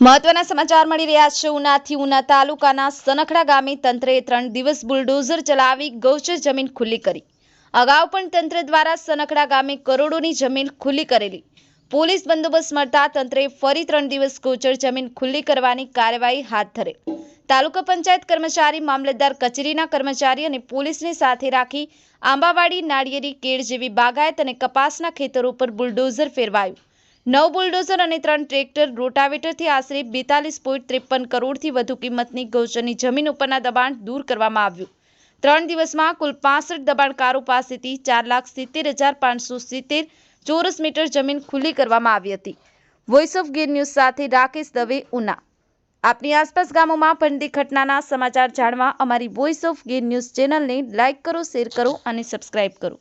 મહત્વના સમાચાર મળી રહ્યા છે। ઉનાથી ઉના તાલુકાના સનખડા ગામે તંત્રએ 3 દિવસ બુલડોઝર ચલાવી ગૌચર જમીન ખુલ્લી કરી। અગાઉ પણ તંત્ર દ્વારા સનખડા ગામે કરોડોની જમીન ખુલ્લી કરેલી। પોલીસ બંદોબસ્ત મળતા તંત્રએ ફરી 3 દિવસ ગૌચર જમીન ખુલ્લી કરવાની કાર્યવાહી હાથ ધરેલ। તાલુકા પંચાયત કર્મચારી, મામલતદાર કચેરીના કર્મચારી અને પોલીસને સાથે રાખી આંબાવાડી, નાળિયેરી, કેળ જેવી બાગાયત અને કપાસના ખેતરો પર બુલડોઝર ફેરવાયું। 9 બુલડોઝર અને 3 ટ્રેક્ટર રોટાવેટરથી આશરે 42.53 કરોડથી વધુ કિંમતની ગૌચરની જમીન ઉપરના દબાણ દૂર કરવામાં આવ્યું। 3 દિવસમાં કુલ 65 દબાણકારો પાસેથી 4,70,570 ચોરસ મીટર જમીન ખુલ્લી કરવામાં આવી હતી। વોઇસ ઓફ ગીર ન્યૂઝ સાથે રાકેશ દવે, ઉના। આપની આસપાસ ગામોમાં બનતી ઘટનાના સમાચાર જાણવા અમારી વોઇસ ઓફ ગીર ન્યૂઝ ચેનલને લાઇક કરો, શેર કરો અને સબસ્ક્રાઇબ કરો।